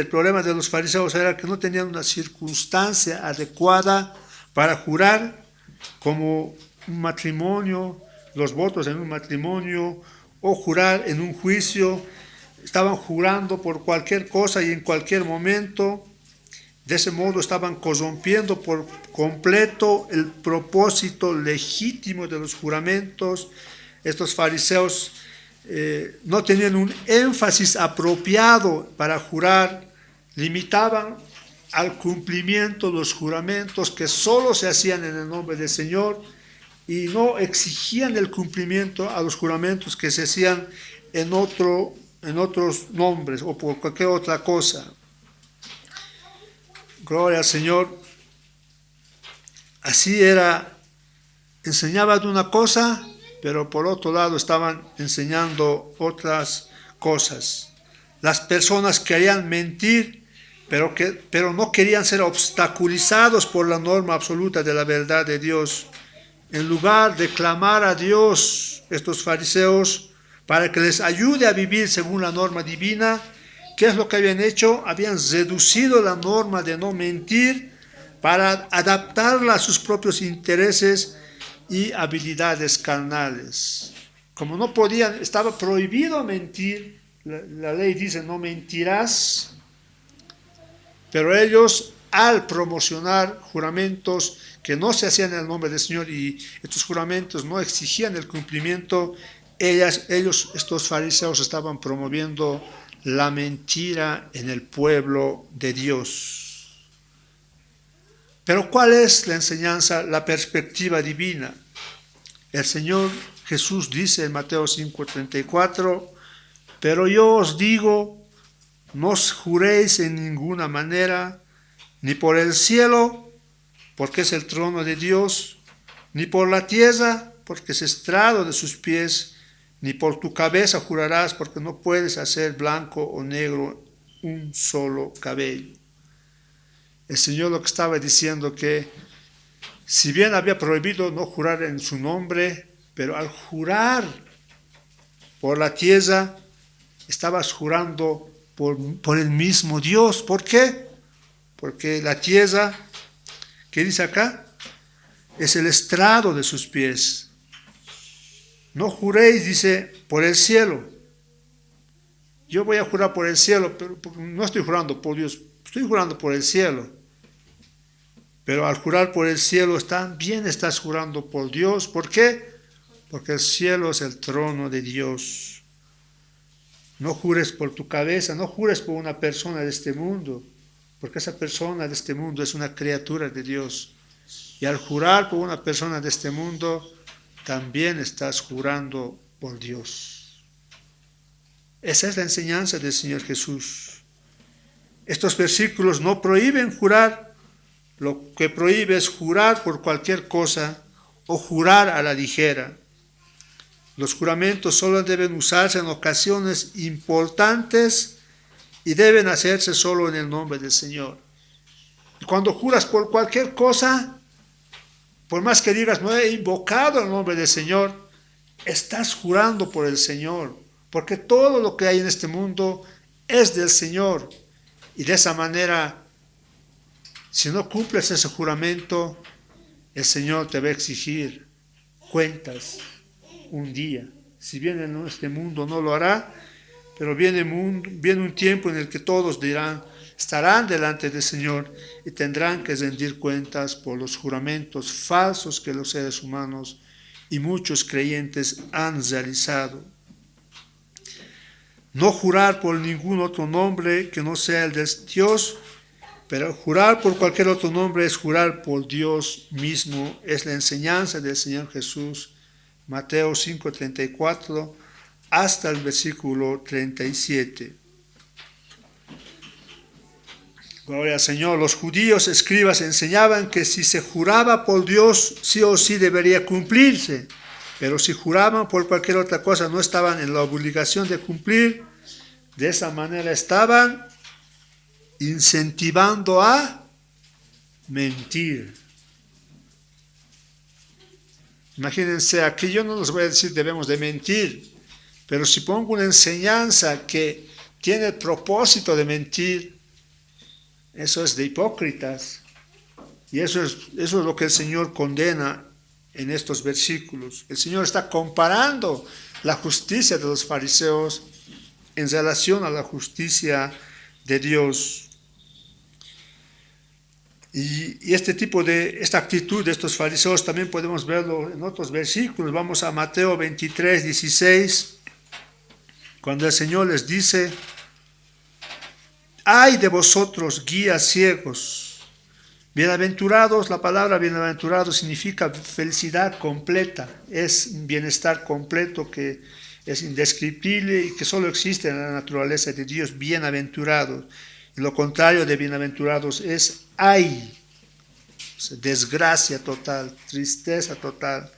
problema de los fariseos era que no tenían una circunstancia adecuada para jurar, como un matrimonio, los votos en un matrimonio, o jurar en un juicio. Estaban jurando por cualquier cosa y en cualquier momento. De ese modo estaban corrompiendo por completo el propósito legítimo de los juramentos. Estos fariseos no tenían un énfasis apropiado para jurar, limitaban al cumplimiento los juramentos que solo se hacían en el nombre del Señor y no exigían el cumplimiento a los juramentos que se hacían en otros nombres o por cualquier otra cosa. Gloria al Señor. Así era, enseñaban una cosa, pero por otro lado estaban enseñando otras cosas. Las personas querían mentir pero no querían ser obstaculizados por la norma absoluta de la verdad de Dios. En lugar de clamar a Dios, estos fariseos, para que les ayude a vivir según la norma divina, ¿qué es lo que habían hecho? Habían reducido la norma de no mentir para adaptarla a sus propios intereses y habilidades carnales. Como no podían, estaba prohibido mentir, la ley dice no mentirás, pero ellos al promocionar juramentos que no se hacían en el nombre del Señor y estos juramentos no exigían el cumplimiento, ellos, estos fariseos, estaban promoviendo la mentira en el pueblo de Dios. Pero ¿cuál es la enseñanza, la perspectiva divina? El Señor Jesús dice en Mateo 5:34, pero yo os digo, no os juréis en ninguna manera, ni por el cielo, porque es el trono de Dios, ni por la tierra, porque es estrado de sus pies, ni por tu cabeza jurarás, porque no puedes hacer blanco o negro un solo cabello. El Señor lo que estaba diciendo que, si bien había prohibido no jurar en su nombre, pero al jurar por la tierra, estabas jurando por el mismo Dios. ¿Por qué? Porque la tierra, ¿qué dice acá? Es el estrado de sus pies. No juréis, dice, por el cielo. Yo voy a jurar por el cielo, pero no estoy jurando por Dios, estoy jurando por el cielo. Pero al jurar por el cielo, también estás jurando por Dios. ¿Por qué? Porque el cielo es el trono de Dios. No jures por tu cabeza, no jures por una persona de este mundo, porque esa persona de este mundo es una criatura de Dios. Y al jurar por una persona de este mundo, también estás jurando por Dios. Esa es la enseñanza del Señor Jesús. Estos versículos no prohíben jurar, lo que prohíbe es jurar por cualquier cosa o jurar a la ligera. Los juramentos solo deben usarse en ocasiones importantes y deben hacerse solo en el nombre del Señor. Y cuando juras por cualquier cosa, por más que digas, no he invocado el nombre del Señor, estás jurando por el Señor, porque todo lo que hay en este mundo es del Señor. Y de esa manera, si no cumples ese juramento, el Señor te va a exigir cuentas un día. Si bien en este mundo no lo hará, pero viene un tiempo en el que todos estarán delante del Señor y tendrán que rendir cuentas por los juramentos falsos que los seres humanos y muchos creyentes han realizado. No jurar por ningún otro nombre que no sea el de Dios, pero jurar por cualquier otro nombre es jurar por Dios mismo. Es la enseñanza del Señor Jesús. Mateo 5:34 hasta el versículo 37. Gloria al Señor. Los judíos escribas enseñaban que si se juraba por Dios, sí o sí debería cumplirse. Pero si juraban por cualquier otra cosa, no estaban en la obligación de cumplir. De esa manera estaban incentivando a mentir. Imagínense, aquí yo no les voy a decir debemos de mentir, pero si pongo una enseñanza que tiene el propósito de mentir, eso es de hipócritas. Y eso es lo que el Señor condena en estos versículos. El Señor está comparando la justicia de los fariseos en relación a la justicia de Dios. Y esta actitud de estos fariseos también podemos verlo en otros versículos. Vamos a Mateo 23:16, cuando el Señor les dice: ¡ay de vosotros, guías ciegos! Bienaventurados, la palabra bienaventurado significa felicidad completa, es un bienestar completo que es indescriptible y que solo existe en la naturaleza de Dios. Bienaventurados. Y lo contrario de bienaventurados es ay, desgracia total, tristeza total.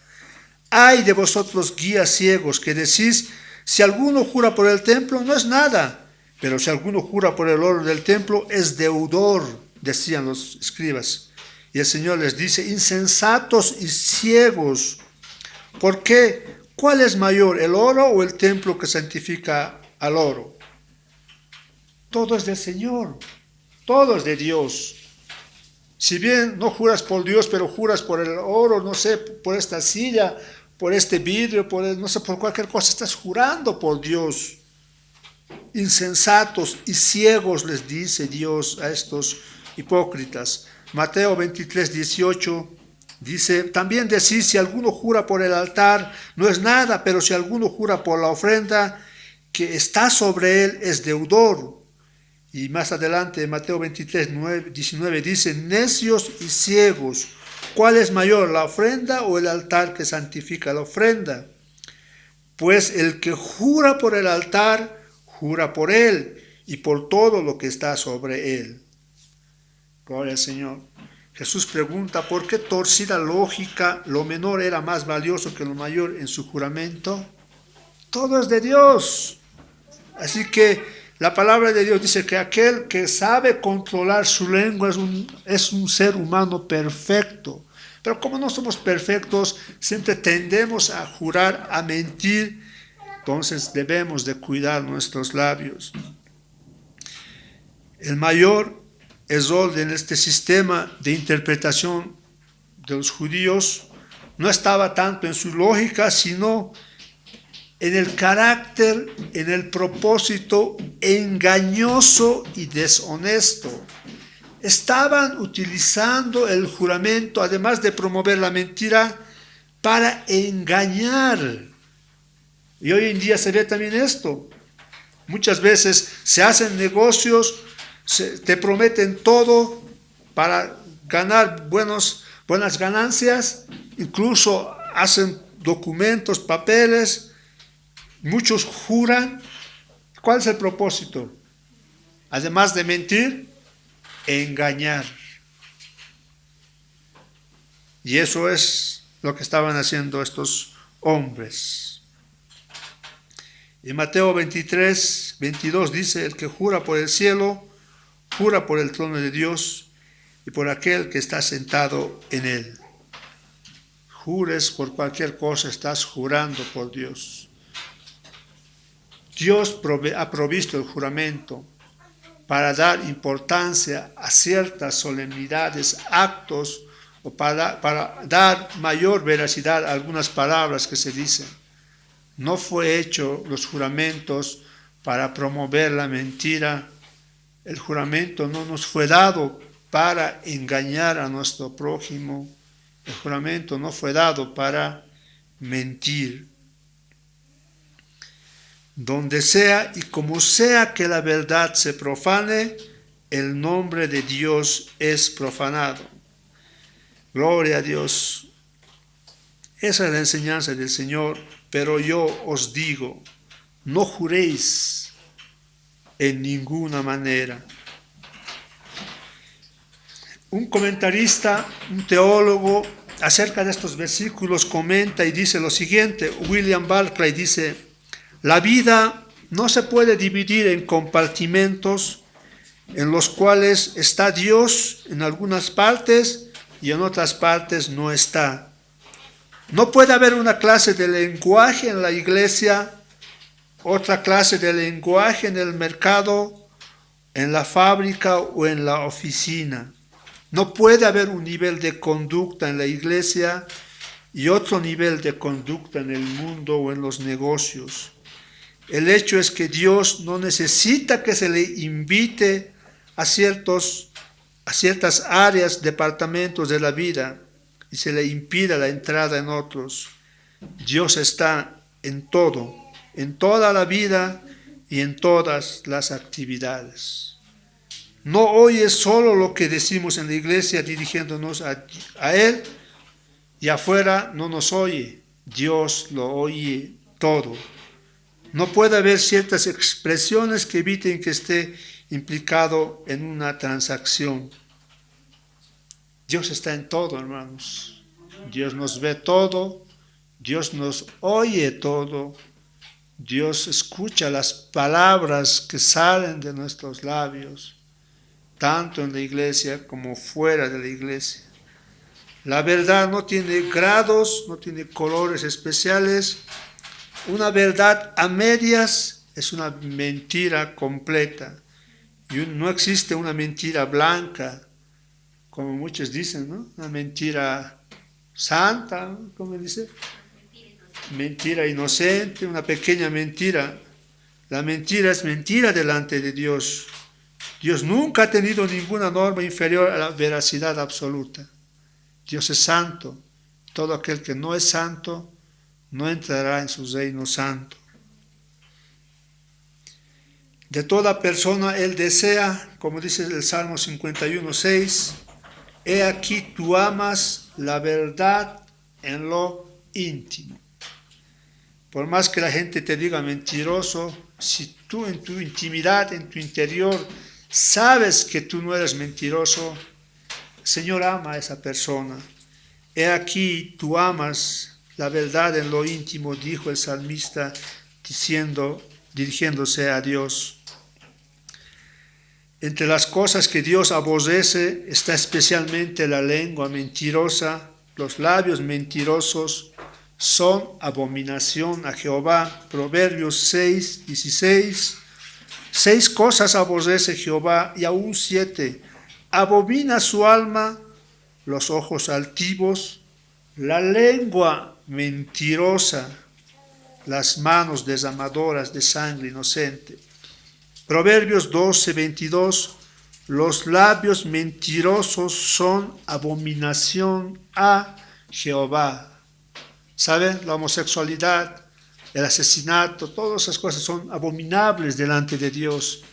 Ay de vosotros, guías ciegos, que decís: si alguno jura por el templo, no es nada, Pero si alguno jura por el oro del templo, es deudor, decían los escribas. Y el Señor les dice, insensatos y ciegos, ¿por qué? ¿Cuál es mayor, el oro o el templo que santifica al oro? Todo es del Señor, todo es de Dios. Si bien no juras por Dios, pero juras por el oro, no sé, por esta silla, por este vidrio, no sé, por cualquier cosa, estás jurando por Dios. Insensatos y ciegos les dice Dios a estos hipócritas. Mateo 23, 18 dice, también decís, si alguno jura por el altar, no es nada, pero si alguno jura por la ofrenda que está sobre él, es deudor. Y más adelante, Mateo 23, 19 dice, necios y ciegos, ¿cuál es mayor, la ofrenda o el altar que santifica la ofrenda? Pues el que jura por el altar, jura por él y por todo lo que está sobre él. Gloria al Señor. Jesús pregunta, ¿por qué torcida lógica lo menor era más valioso que lo mayor en su juramento? Todo es de Dios. Así que la palabra de Dios dice que aquel que sabe controlar su lengua es un ser humano perfecto. Pero como no somos perfectos, siempre tendemos a jurar, a mentir. Entonces debemos de cuidar nuestros labios. El mayor error en este sistema de interpretación de los judíos no estaba tanto en su lógica, sino en el carácter, en el propósito engañoso y deshonesto. Estaban utilizando el juramento, además de promover la mentira, para engañar. Y hoy en día se ve también esto. Muchas veces se hacen negocios, te prometen todo para ganar buenas ganancias, incluso hacen documentos, papeles. Muchos juran. ¿Cuál es el propósito? Además de mentir, engañar. Y eso es lo que estaban haciendo estos hombres. En Mateo 23, 22 dice, el que jura por el cielo, jura por el trono de Dios y por aquel que está sentado en él. Jures por cualquier cosa, estás jurando por Dios. Dios ha provisto el juramento para dar importancia a ciertas solemnidades, actos, o para dar mayor veracidad a algunas palabras que se dicen. No fue hecho los juramentos para promover la mentira. El juramento no nos fue dado para engañar a nuestro prójimo. El juramento no fue dado para mentir. Donde sea y como sea que la verdad se profane, el nombre de Dios es profanado. Gloria a Dios. Esa es la enseñanza del Señor, pero yo os digo, no juréis en ninguna manera. Un comentarista, un teólogo, acerca de estos versículos comenta y dice lo siguiente. William Barclay dice, la vida no se puede dividir en compartimentos en los cuales está Dios en algunas partes y en otras partes no está. No puede haber una clase de lenguaje en la iglesia, otra clase de lenguaje en el mercado, en la fábrica o en la oficina. No puede haber un nivel de conducta en la iglesia y otro nivel de conducta en el mundo o en los negocios. El hecho es que Dios no necesita que se le invite a ciertas áreas, departamentos de la vida y se le impida la entrada en otros. Dios está en todo, en toda la vida y en todas las actividades. No oye solo lo que decimos en la iglesia dirigiéndonos a Él y afuera no nos oye. Dios lo oye todo. No puede haber ciertas expresiones que eviten que esté implicado en una transacción. Dios está en todo, hermanos. Dios nos ve todo, Dios nos oye todo Dios escucha las palabras que salen de nuestros labios, tanto en la iglesia como fuera de la iglesia. La verdad no tiene grados, no tiene colores especiales. Una verdad a medias es una mentira completa. Y no existe una mentira blanca, como muchos dicen, ¿no? Una mentira santa, ¿cómo dice? Mentira inocente, una pequeña mentira. La mentira es mentira delante de Dios. Dios nunca ha tenido ninguna norma inferior a la veracidad absoluta. Dios es santo. Todo aquel que no es santo no entrará en su reino santo. De toda persona Él desea, como dice el Salmo 51:6, he aquí tú amas la verdad en lo íntimo. Por más que la gente te diga mentiroso, si tú en tu intimidad, en tu interior, sabes que tú no eres mentiroso, el Señor ama a esa persona. He aquí tú amas la verdad en lo íntimo, dijo el salmista, dirigiéndose a Dios. Entre las cosas que Dios aborrece está especialmente la lengua mentirosa, los labios mentirosos son abominación a Jehová. Proverbios 6:16. 6 cosas aborrece Jehová y aún 7. Abomina su alma los ojos altivos, la lengua mentirosa, las manos derramadoras de sangre inocente. Proverbios 12:22. Los labios mentirosos son abominación a Jehová. ¿Saben? La homosexualidad, el asesinato, todas esas cosas son abominables delante de Dios.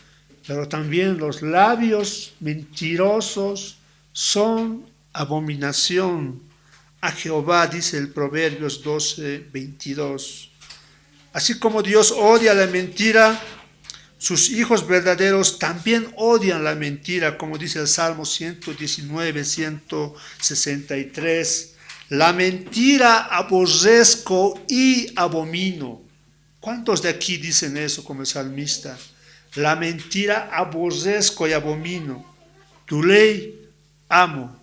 Pero también los labios mentirosos son abominación a Jehová, dice el Proverbios 12:22. Así como Dios odia la mentira, sus hijos verdaderos también odian la mentira, como dice el Salmo 119, 163. La mentira aborrezco y abomino. ¿Cuántos de aquí dicen eso como el salmista? La mentira aborrezco y abomino. Tu ley amo.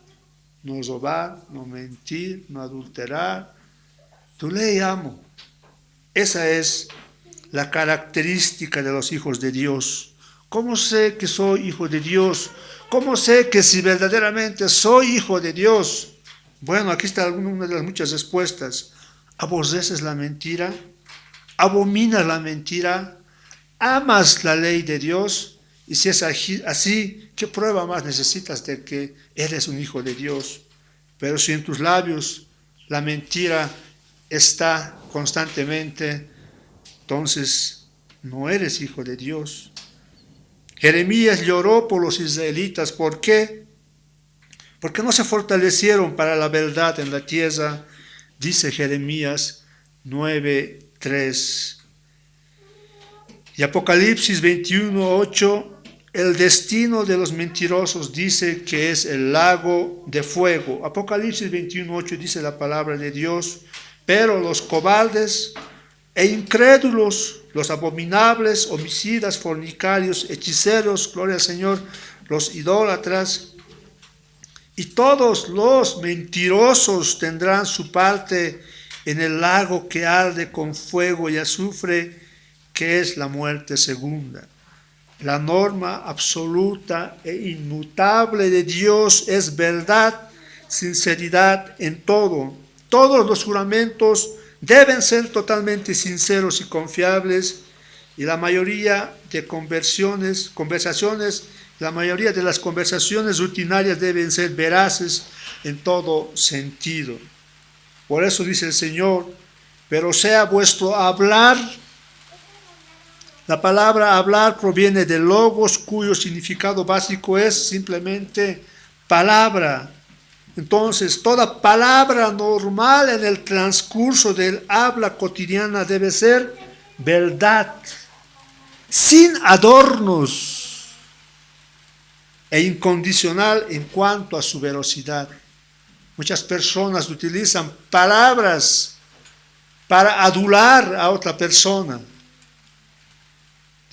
No robar, no mentir, no adulterar. Tu ley amo. Esa es la característica de los hijos de Dios. ¿Cómo sé que soy hijo de Dios? ¿Cómo sé que si verdaderamente soy hijo de Dios? Bueno, aquí está una de las muchas respuestas. ¿Aborreces la mentira? ¿Abominas la mentira? ¿Amas la ley de Dios? Y si es así, ¿qué prueba más necesitas de que eres un hijo de Dios? Pero si en tus labios la mentira está constantemente, entonces no eres hijo de Dios. Jeremías lloró por los israelitas. ¿Por qué? Porque no se fortalecieron para la verdad en la tierra, dice Jeremías 9:3. Y Apocalipsis 21:8, el destino de los mentirosos dice que es el lago de fuego. Apocalipsis 21:8 dice la palabra de Dios, pero los cobardes e incrédulos, los abominables, homicidas, fornicarios, hechiceros, gloria al Señor, los idólatras, y todos los mentirosos tendrán su parte en el lago que arde con fuego y azufre, que es la muerte segunda. La norma absoluta e inmutable de Dios es verdad, sinceridad en todo. Todos los juramentos deben ser totalmente sinceros y confiables, y la mayoría de la mayoría de las conversaciones rutinarias deben ser veraces en todo sentido. Por eso dice el Señor, pero sea vuestro hablar. La palabra hablar proviene de logos, cuyo significado básico es simplemente palabra. Entonces, toda palabra normal en el transcurso del habla cotidiana debe ser verdad, sin adornos, e incondicional en cuanto a su veracidad. Muchas personas utilizan palabras para adular a otra persona.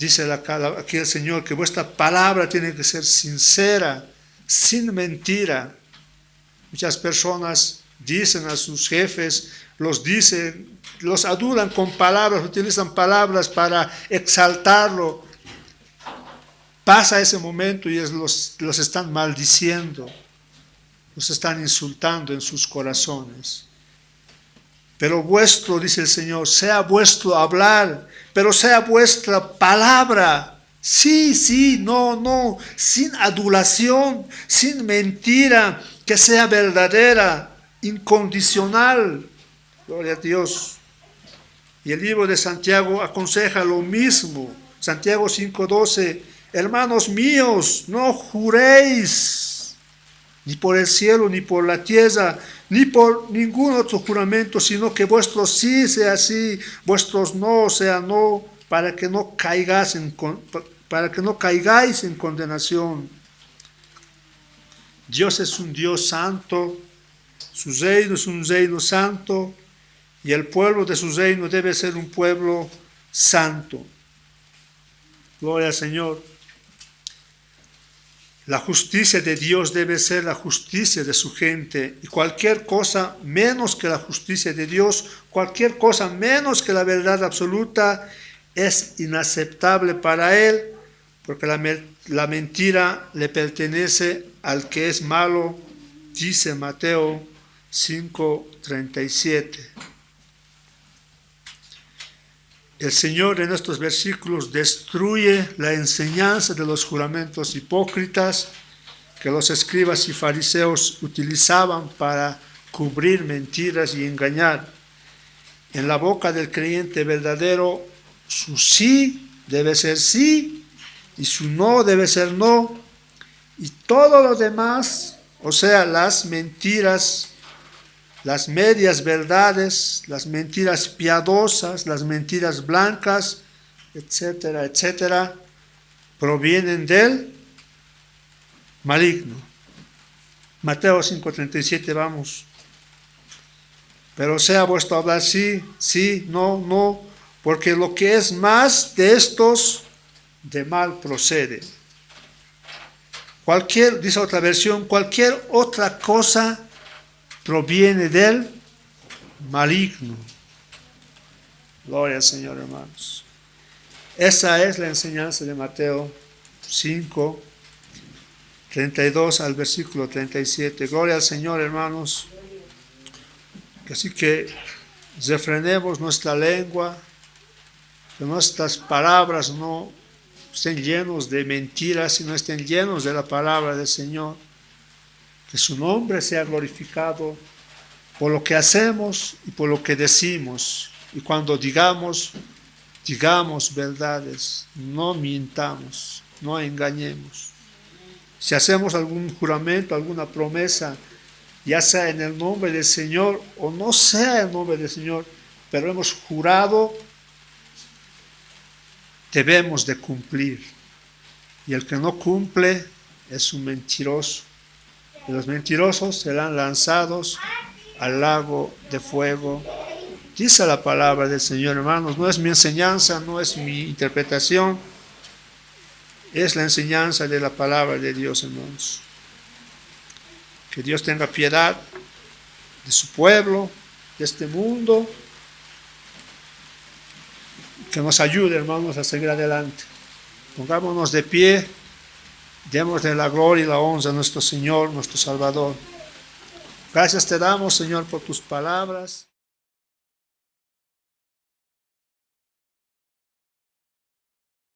Dice aquí el Señor que vuestra palabra tiene que ser sincera, sin mentira. Muchas personas dicen a sus jefes, los adulan con palabras, utilizan palabras para exaltarlo. Pasa ese momento y los están maldiciendo, los están insultando en sus corazones. Pero vuestro, dice el Señor, sea vuestro hablar, pero sea vuestra palabra. Sí, sí, no, sin adulación, sin mentira, que sea verdadera, incondicional. Gloria a Dios. Y el libro de Santiago aconseja lo mismo. Santiago 5:12, hermanos míos, no juréis, ni por el cielo, ni por la tierra, ni por ningún otro juramento, sino que vuestro sí sea sí, vuestros no sea no, para que no caigáis en condenación. Dios es un Dios santo, su reino es un reino santo, y el pueblo de su reino debe ser un pueblo santo. Gloria al Señor. La justicia de Dios debe ser la justicia de su gente, y cualquier cosa menos que la justicia de Dios, cualquier cosa menos que la verdad absoluta, es inaceptable para Él, porque la mentira le pertenece al que es malo, dice Mateo 5:37. El Señor en estos versículos destruye la enseñanza de los juramentos hipócritas que los escribas y fariseos utilizaban para cubrir mentiras y engañar. En la boca del creyente verdadero, su sí debe ser sí y su no debe ser no. Y todo lo demás, o sea, las mentiras, las medias verdades, las mentiras piadosas, las mentiras blancas, etcétera, etcétera, provienen del maligno. Mateo 5:37, vamos. Pero sea vuestro hablar sí, sí, no, no, porque lo que es más de estos, de mal procede. Dice otra versión, cualquier otra cosa proviene del maligno. Gloria al Señor, hermanos. Esa es la enseñanza de Mateo 5, 32 al versículo 37. Gloria al Señor, hermanos. Así que refrenemos nuestra lengua, que nuestras palabras no estén llenos de mentiras, sino estén llenos de la palabra del Señor. Que su nombre sea glorificado por lo que hacemos y por lo que decimos. Y cuando digamos verdades, no mintamos, no engañemos. Si hacemos algún juramento, alguna promesa, ya sea en el nombre del Señor o no sea en el nombre del Señor, pero hemos jurado, debemos de cumplir. Y el que no cumple es un mentiroso. Y los mentirosos serán lanzados al lago de fuego. Dice la palabra del Señor, hermanos. No es mi enseñanza, no es mi interpretación. Es la enseñanza de la palabra de Dios, hermanos. Que Dios tenga piedad de su pueblo, de este mundo. Que nos ayude, hermanos, a seguir adelante. Pongámonos de pie. Démosle la gloria y la honra a nuestro Señor, nuestro Salvador. Gracias te damos, Señor, por tus palabras.